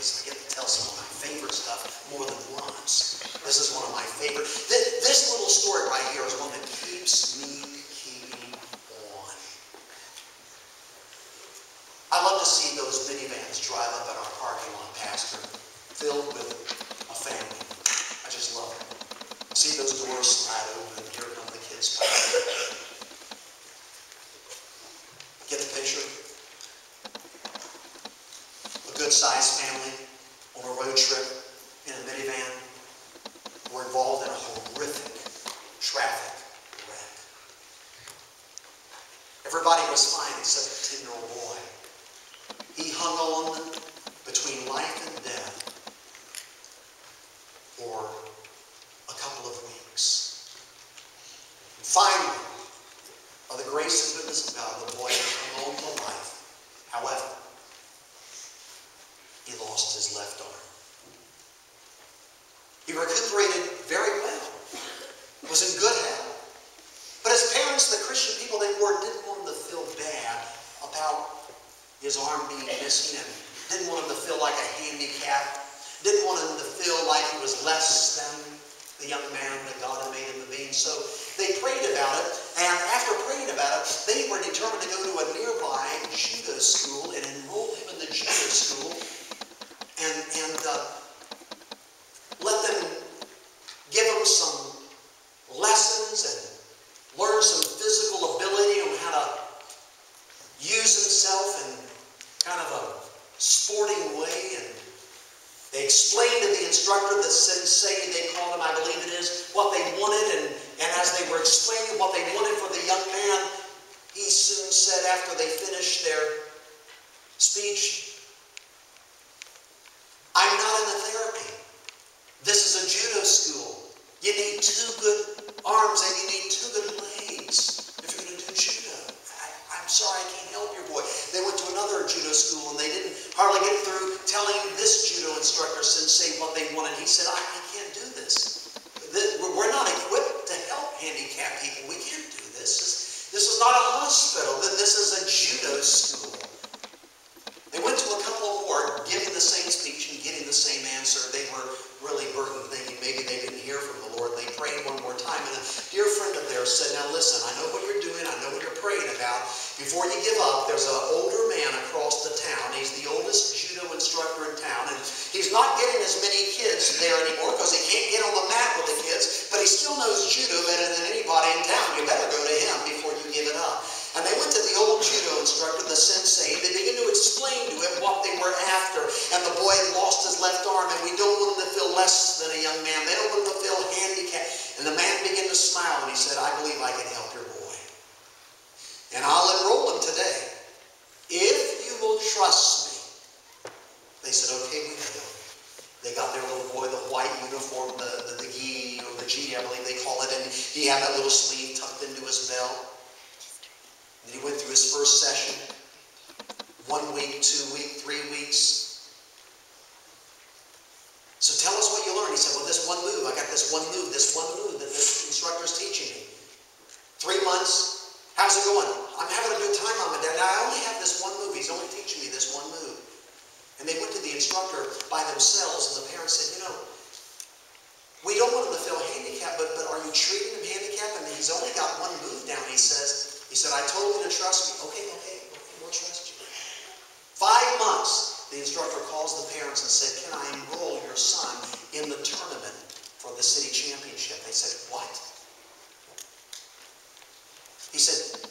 because I get to tell some of my favorite stuff more than once. This is one of my favorite. This little story right here is one that keeps me keeping on. I love to see those minivans drive up at our parking lot, Pastor, filled with a family. I just love it. See those doors slide open, and here come the kids. Get the picture? A good-sized family on a road trip in a minivan were involved in a horrific traffic wreck. Everybody was fine except the 10-year-old boy. He hung on between life and death for a couple of weeks. And finally, by the grace and goodness of God, the boy hung on to life. However, he lost his left arm. He recuperated very well, was in good health. But as parents, the Christian people they were didn't want him to feel bad about his arm being missing and didn't want him to feel like a handicap, didn't want him to feel like he was less than the young man that God had made him to be. So they prayed about it, and after praying about it, they were determined to go to a nearby judo school and enroll him in the judo school and let them give him some lessons and learn some physical ability on how to use himself in kind of a sporting way. And they explained to the instructor, the sensei, they called him, I believe it is, what they wanted. And as they were explaining what they wanted for the young man, he soon said after they finished their speech, I'm not in the therapy. This is a judo school. You need 2 good arms and you need 2 good legs if you're going to do judo. I'm sorry, I can't help your boy. They went to another judo school and they didn't hardly get through telling this judo instructor sensei what they wanted. He said, I can't do this. We're not equipped to help handicapped people. We can't do this. This is not a hospital. This is a judo school. They went to a couple more, giving the same speech and getting the same answer. They were really burdened, thinking maybe they didn't hear from the Lord. They prayed one more time, and a dear friend of theirs said, now listen, I know what you're doing. I know what you're praying about. Before you give up, there's an older man across the town. He's the oldest judo instructor in town, and he's not getting as many kids there anymore because he can't get on the mat with the kids, but he still knows judo better than anybody in town. You better go to him before you give it up. And they went to the old judo instructor, the sensei. They began to explain to him what they were after. And the boy had lost his left arm, and we don't want him to feel less than a young man. They don't want him to feel handicapped. And the man began to smile, and he said, I believe I can help your boy. And I'll enroll him today. If you will trust me. They said, okay, we will. They got their little boy, the white uniform, the gi, or the G, I believe they call it. And he had that little sleeve tucked into his belt. And he went through his first session, 1 week, 2 weeks, 3 weeks. So tell us what you learned. He said, well, this one move, I got this one move that this instructor's teaching me. 3 months, how's it going? I'm having a good time, Mom and Dad. Now, I only have this one move. He's only teaching me this one move. And they went to the instructor by themselves, and the parents said, you know, we don't want him to feel handicapped, but are you treating him handicapped? And he's only got one move down. He said, I told you to trust me. Okay, we'll trust you. 5 months, the instructor calls the parents and said, can I enroll your son in the tournament for the city championship? They said, what? He said,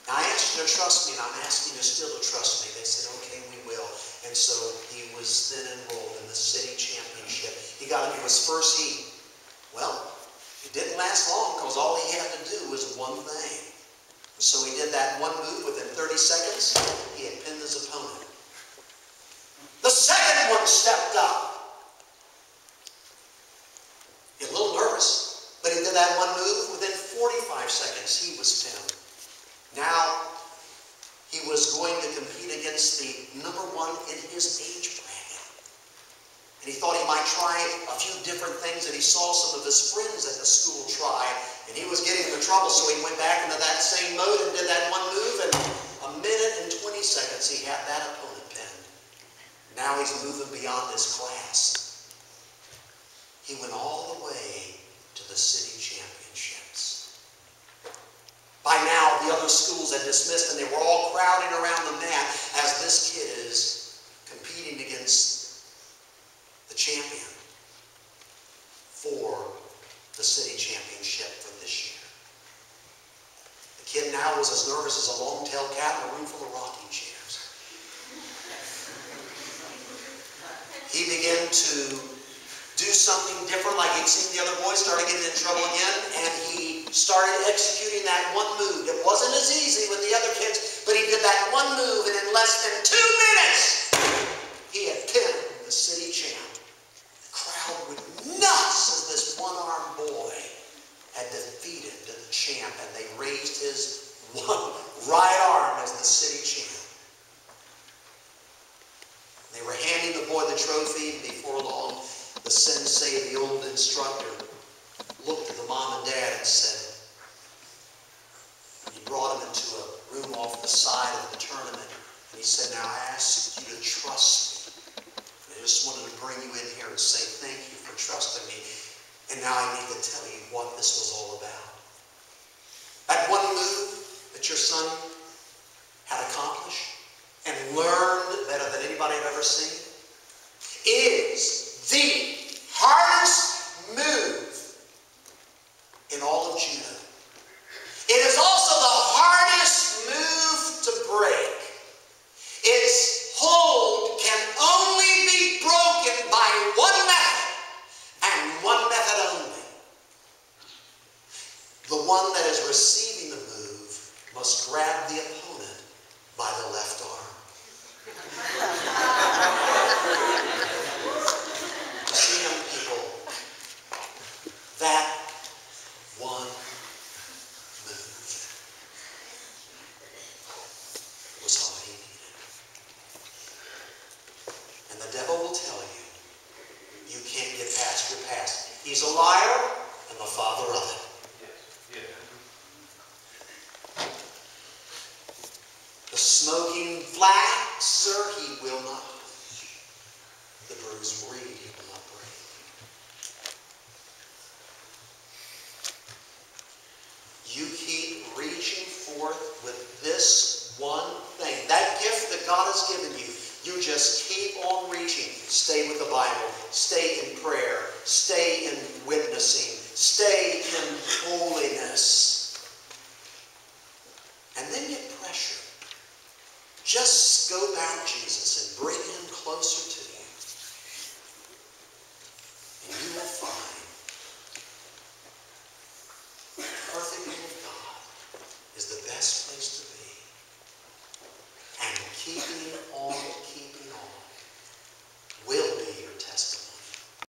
I asked you to trust me, and I'm asking you still to trust me. They said, okay, we will. And so he was then enrolled in the city championship. He got into his first heat. Well, it didn't last long because all he had to do was one thing. So he did that one move. Within 30 seconds, he had pinned his opponent. The second one stepped up. He was a little nervous, but he did that one move. Within 45 seconds, he was pinned. Now, he was going to compete against the #1 in his age bracket. And he thought he might try a few different things, and he saw some of his friends at the school try, and he was getting into trouble, so he went back into that same mode and did that one move, and 1 minute and 20 seconds he had that opponent pinned. Now now he's moving beyond his class. He went all the way to the city championships. By now, the other schools had dismissed, and they were all crowding around the mat as this kid is competing against the champion for the city championship for this year. The kid now was as nervous as a long-tailed cat in a room full of rocking chairs. He began to do something different, like he'd seen the other boys started getting in trouble again, and he started executing that one move. It wasn't as easy with the other kids, but he did that one move, and in less than 2 minutes, he had pinned the city champ. The crowd went nuts as this one-armed boy had defeated the champ, and they raised his right arm as the city champ. They were handing the boy the trophy, and before long, the sensei, the old instructor, looked at the mom and dad and said, he brought him into a room off the side of the tournament, and he said, now I ask you to trust me. And I just wanted to bring you in here and say thank you for trusting me. And now I need to tell you what this was all about. That one move that your son had accomplished and learned better than anybody I've ever seen is the hardest move in all of judo. It is also the hardest move to break. Its hold can only be broken by one method, and one method only. The one that is receiving the move must grab the opponent by the left arm. See, young people, that one move was all he needed. And the devil will tell you, you can't get past your past. He's a liar and the father of it. The smoking flax, sir, he will not touch. The bruised reed, he will not break. You keep reaching forth with this one thing. That gift that God has given you, you just keep on reaching. Stay with the Bible. Stay in prayer. Stay in witnessing. Stay in holiness. And then get pressure. Just scope out Jesus and bring him closer to you. And you will find the perfect will of God is the best place to be. And keeping on